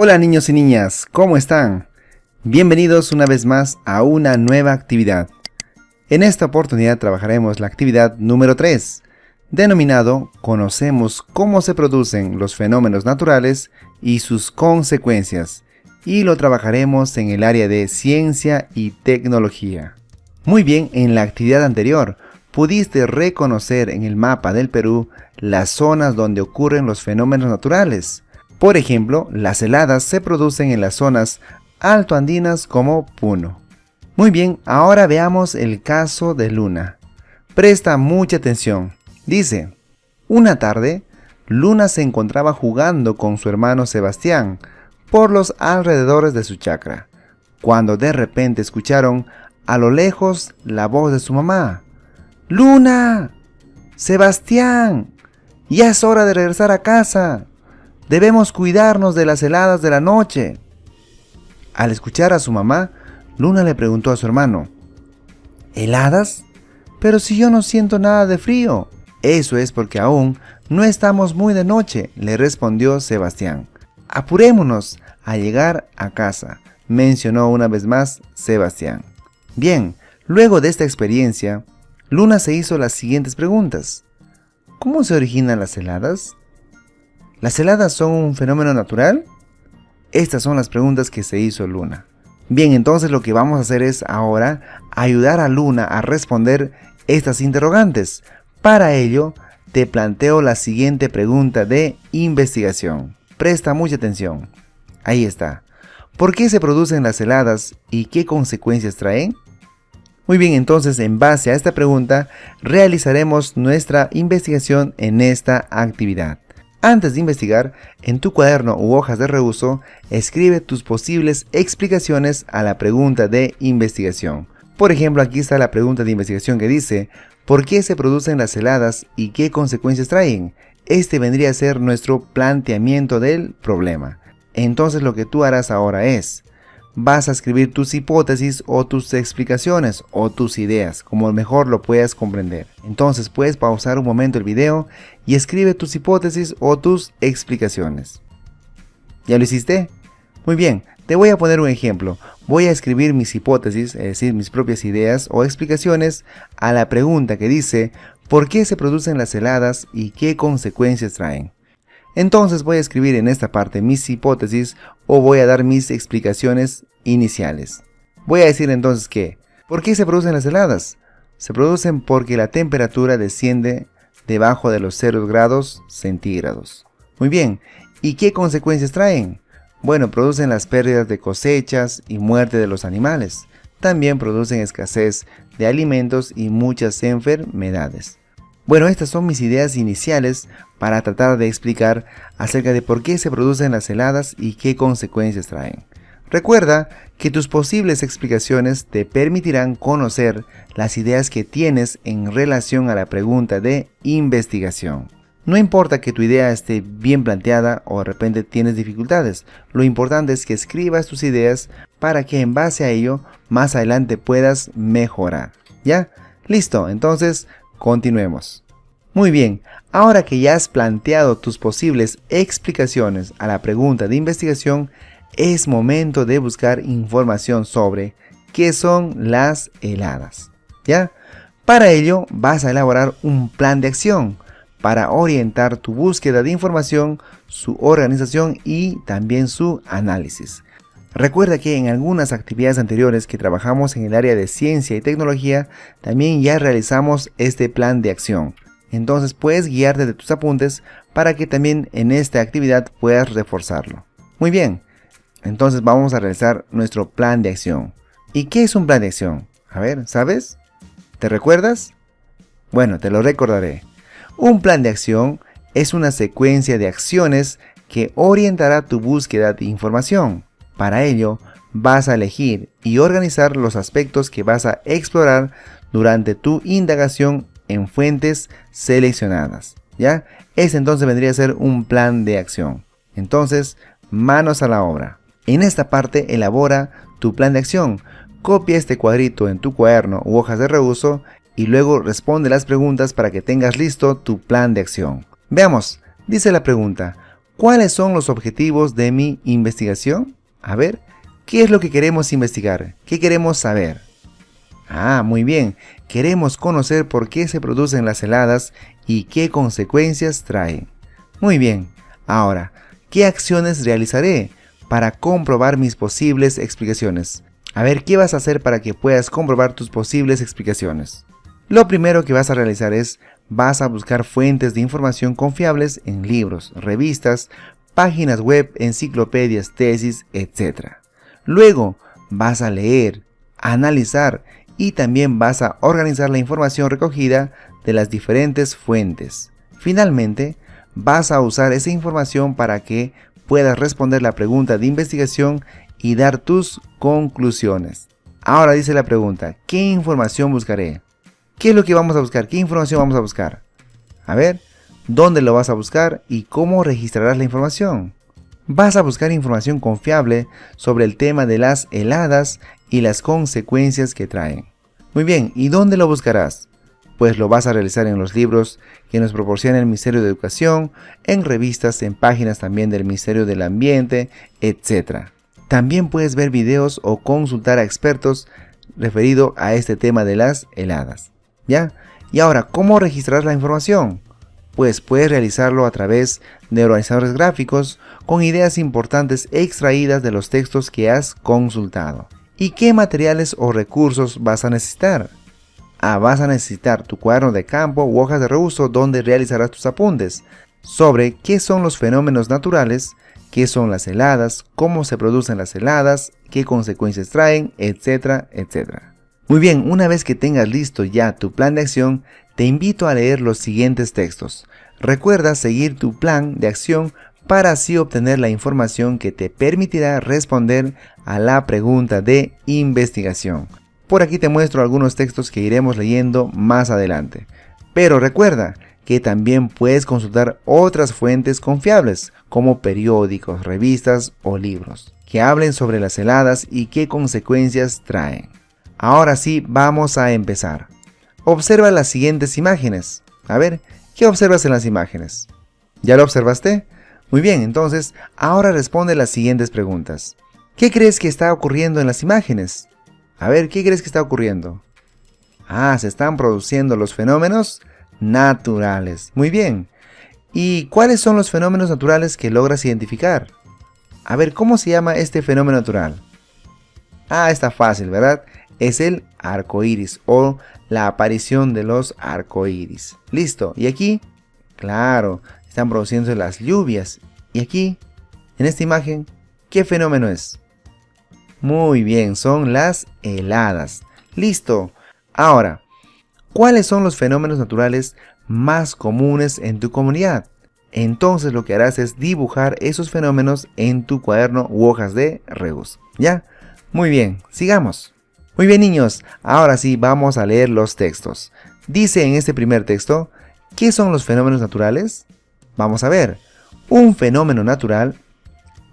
Hola niños y niñas, ¿cómo están? Bienvenidos una vez más a una nueva actividad. En esta oportunidad trabajaremos la actividad número 3, denominado Conocemos cómo se producen los fenómenos naturales y sus consecuencias, y lo trabajaremos en el área de ciencia y tecnología. Muy bien, en la actividad anterior pudiste reconocer en el mapa del Perú las zonas donde ocurren los fenómenos naturales. Por ejemplo, las heladas se producen en las zonas altoandinas como Puno. Muy bien, ahora veamos el caso de Luna. Presta mucha atención. Dice, una tarde, Luna se encontraba jugando con su hermano Sebastián por los alrededores de su chacra, cuando de repente escucharon a lo lejos la voz de su mamá. ¡Luna! ¡Sebastián! ¡Ya es hora de regresar a casa! Debemos cuidarnos de las heladas de la noche. Al escuchar a su mamá, Luna le preguntó a su hermano, ¿heladas? Pero si yo no siento nada de frío. Eso es porque aún no estamos muy de noche, le respondió Sebastián. Apurémonos a llegar a casa, mencionó una vez más Sebastián. Bien, luego de esta experiencia, Luna se hizo las siguientes preguntas. ¿Cómo se originan las heladas? ¿Las heladas son un fenómeno natural? Estas son las preguntas que se hizo Luna. Bien, entonces lo que vamos a hacer es ahora ayudar a Luna a responder estas interrogantes. Para ello, te planteo la siguiente pregunta de investigación. Presta mucha atención. Ahí está. ¿Por qué se producen las heladas y qué consecuencias traen? Muy bien, entonces en base a esta pregunta realizaremos nuestra investigación en esta actividad. Antes de investigar, en tu cuaderno u hojas de reuso, escribe tus posibles explicaciones a la pregunta de investigación. Por ejemplo, aquí está la pregunta de investigación que dice, ¿por qué se producen las heladas y qué consecuencias traen? Este vendría a ser nuestro planteamiento del problema. Entonces lo que tú harás ahora es, vas a escribir tus hipótesis o tus explicaciones o tus ideas, como mejor lo puedas comprender. Entonces puedes pausar un momento el video y escribe tus hipótesis o tus explicaciones. ¿Ya lo hiciste? Muy bien, te voy a poner un ejemplo. Voy a escribir mis hipótesis, es decir, mis propias ideas o explicaciones a la pregunta que dice ¿por qué se producen las heladas y qué consecuencias traen? Entonces voy a escribir en esta parte mis hipótesis o voy a dar mis explicaciones iniciales. Voy a decir entonces que, ¿por qué se producen las heladas? Se producen porque la temperatura desciende debajo de los 0 grados centígrados. Muy bien, ¿y qué consecuencias traen? Bueno, producen las pérdidas de cosechas y muerte de los animales. También producen escasez de alimentos y muchas enfermedades. Bueno, estas son mis ideas iniciales para tratar de explicar acerca de por qué se producen las heladas y qué consecuencias traen. Recuerda que tus posibles explicaciones te permitirán conocer las ideas que tienes en relación a la pregunta de investigación. No importa que tu idea esté bien planteada o de repente tienes dificultades, lo importante es que escribas tus ideas para que en base a ello más adelante puedas mejorar. ¿Ya? Listo, entonces continuemos. Muy bien, ahora que ya has planteado tus posibles explicaciones a la pregunta de investigación, es momento de buscar información sobre qué son las heladas. ¿Ya? Para ello vas a elaborar un plan de acción para orientar tu búsqueda de información, su organización y también su análisis. Recuerda que en algunas actividades anteriores que trabajamos en el área de ciencia y tecnología, también ya realizamos este plan de acción. Entonces puedes guiarte de tus apuntes para que también en esta actividad puedas reforzarlo. Muy bien, entonces vamos a realizar nuestro plan de acción. ¿Y qué es un plan de acción? A ver, ¿sabes? ¿Te recuerdas? Bueno, te lo recordaré. Un plan de acción es una secuencia de acciones que orientará tu búsqueda de información. Para ello, vas a elegir y organizar los aspectos que vas a explorar durante tu indagación en fuentes seleccionadas. ¿Ya? Ese entonces vendría a ser un plan de acción. Entonces, manos a la obra. En esta parte, elabora tu plan de acción. Copia este cuadrito en tu cuaderno u hojas de reuso y luego responde las preguntas para que tengas listo tu plan de acción. Veamos, dice la pregunta, ¿Cuáles son los objetivos de mi investigación? A ver, ¿qué es lo que queremos investigar? ¿Qué queremos saber? Muy bien, queremos conocer por qué se producen las heladas y qué consecuencias traen. Muy bien, ahora, ¿qué acciones realizaré para comprobar mis posibles explicaciones? A ver, ¿qué vas a hacer para que puedas comprobar tus posibles explicaciones? Lo primero que vas a realizar es, vas a buscar fuentes de información confiables en libros, revistas, páginas web, enciclopedias, tesis, etc. Luego, vas a leer, analizar y también vas a organizar la información recogida de las diferentes fuentes. Finalmente, vas a usar esa información para que puedas responder la pregunta de investigación y dar tus conclusiones. Ahora dice la pregunta, ¿qué información buscaré? ¿Qué es lo que vamos a buscar? ¿Qué información vamos a buscar? A ver, ¿dónde lo vas a buscar y cómo registrarás la información? Vas a buscar información confiable sobre el tema de las heladas y las consecuencias que traen. Muy bien, ¿y dónde lo buscarás? Pues lo vas a realizar en los libros que nos proporciona el Ministerio de Educación, en revistas, en páginas también del Ministerio del Ambiente, etc. También puedes ver videos o consultar a expertos referido a este tema de las heladas. ¿Ya? Y ahora, ¿cómo registrar la información? Pues puedes realizarlo a través de organizadores gráficos con ideas importantes extraídas de los textos que has consultado. ¿Y qué materiales o recursos vas a necesitar? Vas a necesitar tu cuaderno de campo u hojas de reuso donde realizarás tus apuntes sobre qué son los fenómenos naturales, qué son las heladas, cómo se producen las heladas, qué consecuencias traen, etcétera, etcétera. Muy bien, una vez que tengas listo ya tu plan de acción, te invito a leer los siguientes textos. Recuerda seguir tu plan de acción para así obtener la información que te permitirá responder a la pregunta de investigación. Por aquí te muestro algunos textos que iremos leyendo más adelante. Pero recuerda que también puedes consultar otras fuentes confiables, como periódicos, revistas o libros, que hablen sobre las heladas y qué consecuencias traen. Ahora sí, vamos a empezar. Observa las siguientes imágenes. A ver, ¿qué observas en las imágenes? ¿Ya lo observaste? Muy bien, entonces, ahora responde las siguientes preguntas. ¿Qué crees que está ocurriendo en las imágenes? A ver, ¿qué crees que está ocurriendo? Se están produciendo los fenómenos naturales. Muy bien. ¿Y cuáles son los fenómenos naturales que logras identificar? A ver, ¿cómo se llama este fenómeno natural? Está fácil, ¿verdad? Es el arco iris o la aparición de los arcoíris. Listo. ¿Y aquí? Claro, están produciendo las lluvias. ¿Y aquí? En esta imagen, ¿qué fenómeno es? Muy bien, son las heladas. Listo. Ahora, ¿cuáles son los fenómenos naturales más comunes en tu comunidad? Entonces lo que harás es dibujar esos fenómenos en tu cuaderno u hojas de reuso. ¿Ya? Muy bien, sigamos. Muy bien, niños, ahora sí vamos a leer los textos. Dice en este primer texto, ¿qué son los fenómenos naturales? Vamos a ver. Un fenómeno natural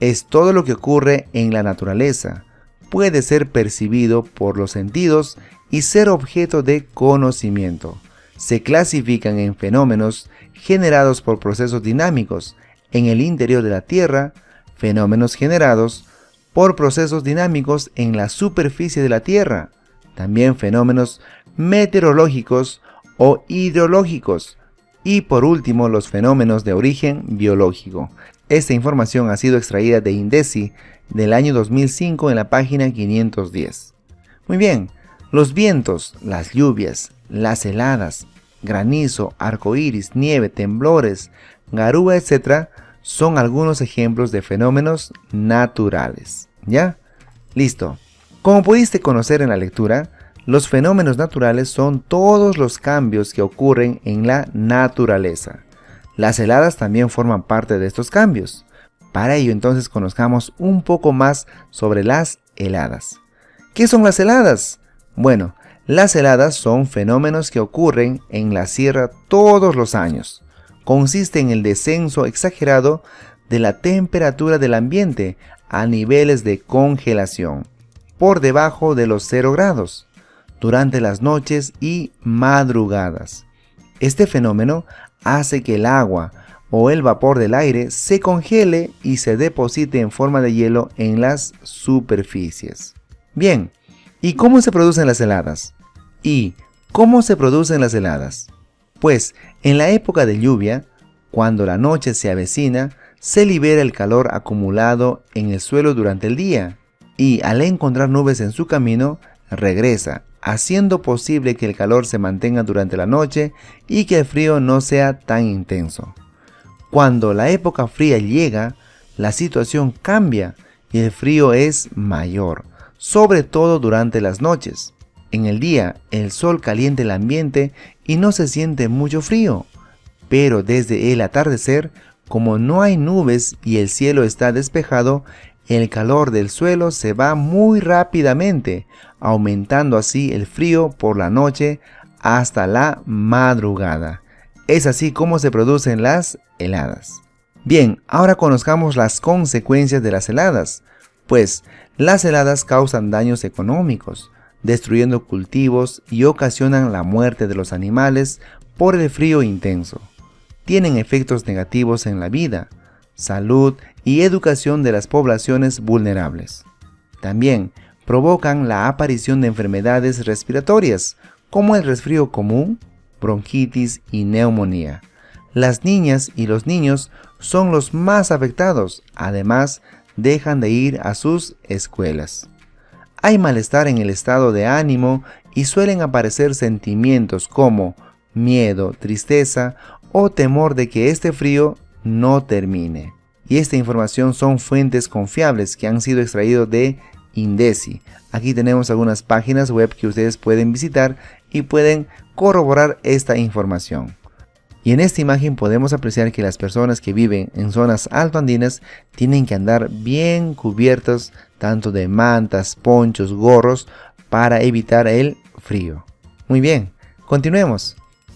es todo lo que ocurre en la naturaleza. Puede ser percibido por los sentidos y ser objeto de conocimiento. Se clasifican en fenómenos generados por procesos dinámicos en el interior de la Tierra, fenómenos generados por procesos dinámicos en la superficie de la Tierra, también fenómenos meteorológicos o hidrológicos, y por último los fenómenos de origen biológico. Esta información ha sido extraída de INDECI del año 2005 en la página 510. Muy bien, los vientos, las lluvias, las heladas, granizo, arcoíris, nieve, temblores, garúa, etc., son algunos ejemplos de fenómenos naturales. ¿Ya? Listo. Como pudiste conocer en la lectura, los fenómenos naturales son todos los cambios que ocurren en la naturaleza. Las heladas también forman parte de estos cambios. Para ello entonces conozcamos un poco más sobre las heladas. ¿Qué son las heladas? Bueno, las heladas son fenómenos que ocurren en la Sierra todos los años. Consiste en el descenso exagerado de la temperatura del ambiente a niveles de congelación, por debajo de los 0 grados, durante las noches y madrugadas. Este fenómeno hace que el agua o el vapor del aire se congele y se deposite en forma de hielo en las superficies. Bien, ¿y cómo se producen las heladas? Pues en la época de lluvia, cuando la noche se avecina, se libera el calor acumulado en el suelo durante el día y al encontrar nubes en su camino, regresa, haciendo posible que el calor se mantenga durante la noche y que el frío no sea tan intenso. Cuando la época fría llega, la situación cambia y el frío es mayor, sobre todo durante las noches. En el día, el sol calienta el ambiente y no se siente mucho frío, pero desde el atardecer, como no hay nubes y el cielo está despejado, el calor del suelo se va muy rápidamente, aumentando así el frío por la noche hasta la madrugada. Es así como se producen las heladas. Bien, ahora conozcamos las consecuencias de las heladas, pues las heladas causan daños económicos, destruyendo cultivos y ocasionan la muerte de los animales por el frío intenso. Tienen efectos negativos en la vida, salud y educación de las poblaciones vulnerables. También provocan la aparición de enfermedades respiratorias, como el resfrío común, bronquitis y neumonía. Las niñas y los niños son los más afectados, además dejan de ir a sus escuelas. Hay malestar en el estado de ánimo y suelen aparecer sentimientos como miedo, tristeza o temor de que este frío no termine. Y esta información son fuentes confiables que han sido extraídos de INDECI. Aquí tenemos algunas páginas web que ustedes pueden visitar y pueden corroborar esta información. Y en esta imagen podemos apreciar que las personas que viven en zonas altoandinas tienen que andar bien cubiertos tanto de mantas, ponchos, gorros para evitar el frío. Muy bien, continuemos.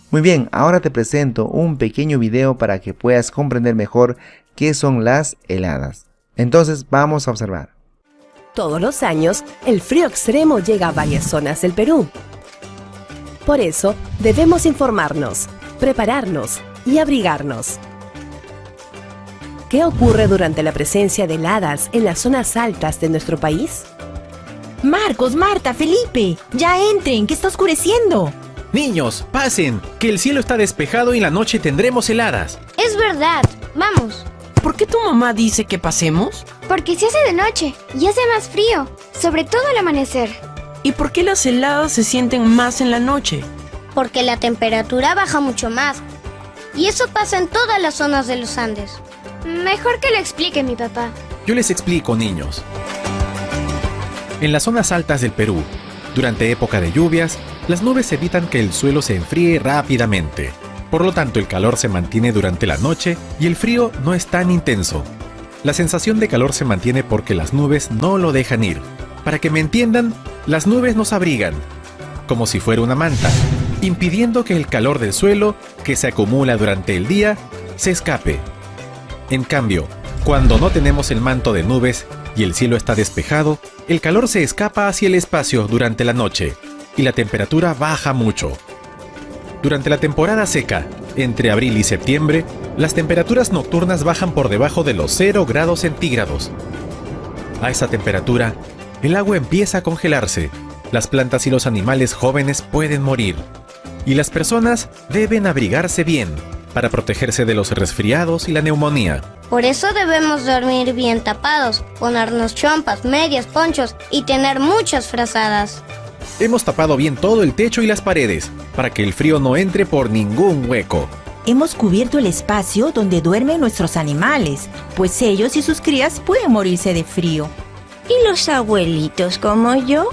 Muy bien, ahora te presento un pequeño video para que puedas comprender mejor qué son las heladas. Entonces vamos a observar. Todos los años, el frío extremo llega a varias zonas del Perú. Por eso, debemos informarnos, prepararnos y abrigarnos. ¿Qué ocurre durante la presencia de heladas en las zonas altas de nuestro país? Marcos, Marta, Felipe, ya entren, que está oscureciendo. Niños, pasen, que el cielo está despejado y en la noche tendremos heladas. Es verdad, vamos. ¿Por qué tu mamá dice que pasemos? Porque se hace de noche y hace más frío, sobre todo al amanecer. ¿Y por qué las heladas se sienten más en la noche? Porque la temperatura baja mucho más. Y eso pasa en todas las zonas de los Andes. Mejor que lo explique mi papá. Yo les explico, niños. En las zonas altas del Perú, durante época de lluvias, las nubes evitan que el suelo se enfríe rápidamente. Por lo tanto, el calor se mantiene durante la noche y el frío no es tan intenso. La sensación de calor se mantiene porque las nubes no lo dejan ir. Para que me entiendan, las nubes nos abrigan, como si fuera una manta, impidiendo que el calor del suelo, que se acumula durante el día, se escape. En cambio, cuando no tenemos el manto de nubes y el cielo está despejado, el calor se escapa hacia el espacio durante la noche y la temperatura baja mucho. Durante la temporada seca, entre abril y septiembre, las temperaturas nocturnas bajan por debajo de los 0 grados centígrados. A esa temperatura, el agua empieza a congelarse, las plantas y los animales jóvenes pueden morir, y las personas deben abrigarse bien para protegerse de los resfriados y la neumonía. Por eso debemos dormir bien tapados, ponernos chompas, medias, ponchos y tener muchas frazadas. Hemos tapado bien todo el techo y las paredes, para que el frío no entre por ningún hueco. Hemos cubierto el espacio donde duermen nuestros animales, pues ellos y sus crías pueden morirse de frío. ¿Y los abuelitos como yo?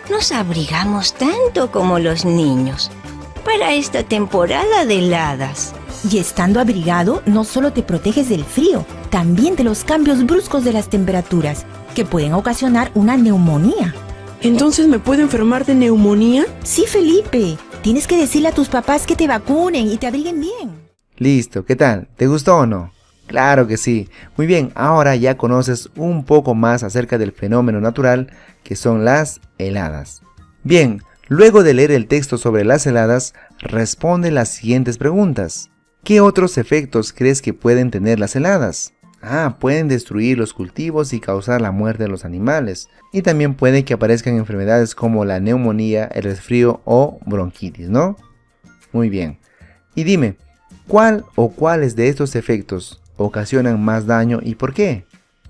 Nos abrigamos tanto como los niños para esta temporada de heladas. Y estando abrigado, no solo te proteges del frío, también de los cambios bruscos de las temperaturas, que pueden ocasionar una neumonía. ¿Entonces me puedo enfermar de neumonía? Sí, Felipe. Tienes que decirle a tus papás que te vacunen y te abriguen bien. Listo, ¿qué tal? ¿Te gustó o no? Claro que sí. Muy bien, ahora ya conoces un poco más acerca del fenómeno natural que son las heladas. Bien, luego de leer el texto sobre las heladas, responde las siguientes preguntas. ¿Qué otros efectos crees que pueden tener las heladas? Pueden destruir los cultivos y causar la muerte de los animales. Y también puede que aparezcan enfermedades como la neumonía, el resfrío o bronquitis, ¿no? Muy bien. Y dime, ¿cuál o cuáles de estos efectos ocasionan más daño y por qué?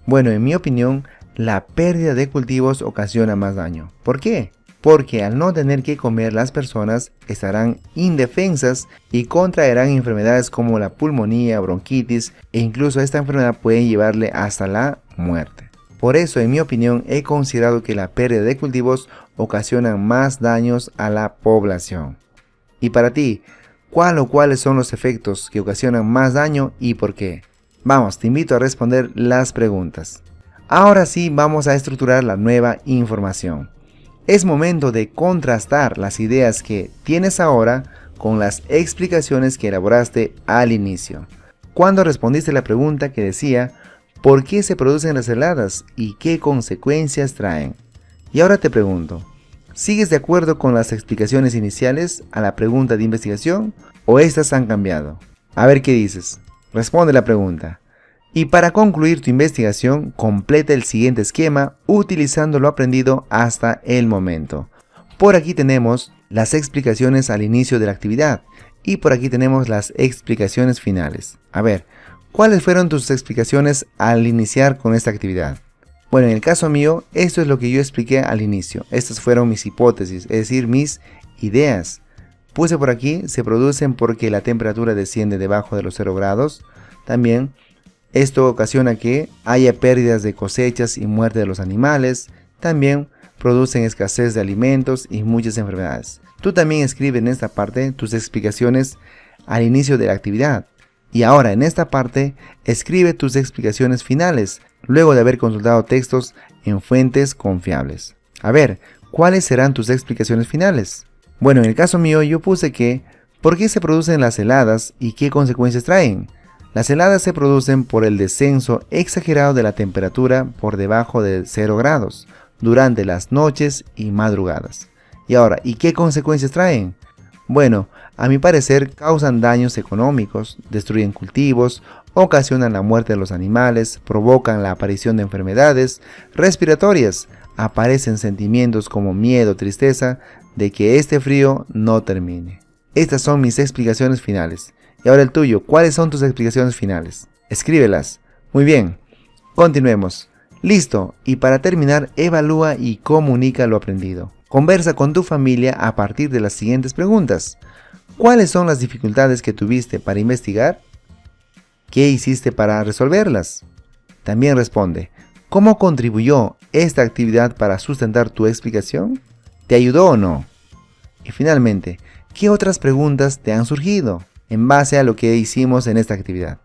Bueno, en mi opinión, la pérdida de cultivos ocasiona más daño. ¿Por qué? Porque al no tener que comer, las personas estarán indefensas y contraerán enfermedades como la pulmonía, bronquitis, e incluso esta enfermedad puede llevarle hasta la muerte. Por eso, en mi opinión, he considerado que la pérdida de cultivos ocasiona más daños a la población. Y para ti, ¿cuál o cuáles son los efectos que ocasionan más daño y por qué? Vamos, te invito a responder las preguntas. Ahora sí, vamos a estructurar la nueva información. Es momento de contrastar las ideas que tienes ahora con las explicaciones que elaboraste al inicio, cuando respondiste la pregunta que decía ¿por qué se producen las heladas y qué consecuencias traen? Y ahora te pregunto, ¿sigues de acuerdo con las explicaciones iniciales a la pregunta de investigación o estas han cambiado? A ver qué dices. Responde la pregunta. Y para concluir tu investigación, completa el siguiente esquema utilizando lo aprendido hasta el momento. Por aquí tenemos las explicaciones al inicio de la actividad y por aquí tenemos las explicaciones finales. A ver, ¿cuáles fueron tus explicaciones al iniciar con esta actividad? Bueno, en el caso mío, esto es lo que yo expliqué al inicio. Estas fueron mis hipótesis, es decir, mis ideas. Puse por aquí, se producen porque la temperatura desciende debajo de los 0 grados. También esto ocasiona que haya pérdidas de cosechas y muerte de los animales. También producen escasez de alimentos y muchas enfermedades. Tú también escribe en esta parte tus explicaciones al inicio de la actividad. Y ahora en esta parte escribe tus explicaciones finales, luego de haber consultado textos en fuentes confiables. A ver, ¿cuáles serán tus explicaciones finales? Bueno, en el caso mío yo puse que ¿por qué se producen las heladas y qué consecuencias traen? Las heladas se producen por el descenso exagerado de la temperatura por debajo de 0 grados durante las noches y madrugadas. Y ahora, ¿y qué consecuencias traen? Bueno, a mi parecer causan daños económicos, destruyen cultivos, ocasionan la muerte de los animales, provocan la aparición de enfermedades respiratorias, aparecen sentimientos como miedo, tristeza de que este frío no termine. Estas son mis explicaciones finales. Y ahora el tuyo, ¿cuáles son tus explicaciones finales? Escríbelas. Muy bien, continuemos. Listo, y para terminar, evalúa y comunica lo aprendido. Conversa con tu familia a partir de las siguientes preguntas. ¿Cuáles son las dificultades que tuviste para investigar? ¿Qué hiciste para resolverlas? También responde, ¿cómo contribuyó esta actividad para sustentar tu explicación? ¿Te ayudó o no? Y finalmente, ¿qué otras preguntas te han surgido en base a lo que hicimos en esta actividad?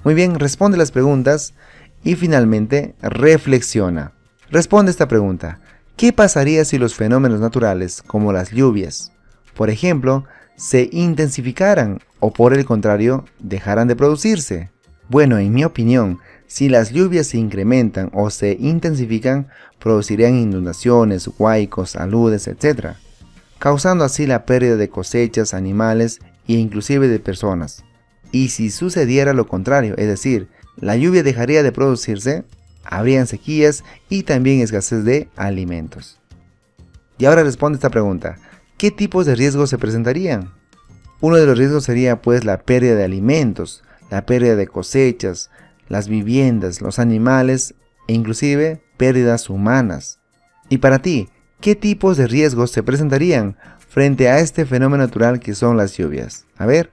Muy bien, responde las preguntas y finalmente reflexiona. Responde esta pregunta. ¿Qué pasaría si los fenómenos naturales, como las lluvias, por ejemplo, se intensificaran o por el contrario, dejaran de producirse? Bueno, en mi opinión, si las lluvias se incrementan o se intensifican, producirían inundaciones, huaicos, aludes, etc., causando así la pérdida de cosechas, animales e inclusive de personas. Y si sucediera lo contrario, es decir, la lluvia dejaría de producirse, habrían sequías y también escasez de alimentos. Y ahora responde esta pregunta. ¿Qué tipos de riesgos se presentarían? Uno de los riesgos sería pues la pérdida de alimentos, la pérdida de cosechas, las viviendas, los animales e inclusive pérdidas humanas. Y para ti, ¿qué tipos de riesgos se presentarían frente a este fenómeno natural que son las lluvias? A ver,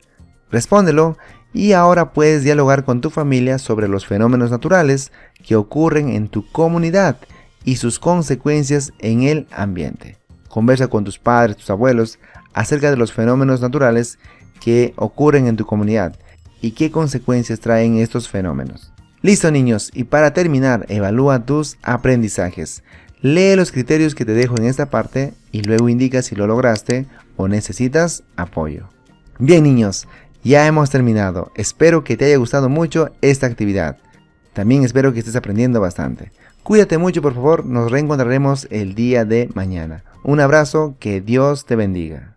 respóndelo y ahora puedes dialogar con tu familia sobre los fenómenos naturales que ocurren en tu comunidad y sus consecuencias en el ambiente. Conversa con tus padres, tus abuelos acerca de los fenómenos naturales que ocurren en tu comunidad y qué consecuencias traen estos fenómenos. Listo, niños, y para terminar, evalúa tus aprendizajes. Lee los criterios que te dejo en esta parte y luego indica si lo lograste o necesitas apoyo. Bien, niños, ya hemos terminado. Espero que te haya gustado mucho esta actividad. También espero que estés aprendiendo bastante. Cuídate mucho, por favor. Nos reencontraremos el día de mañana. Un abrazo, que Dios te bendiga.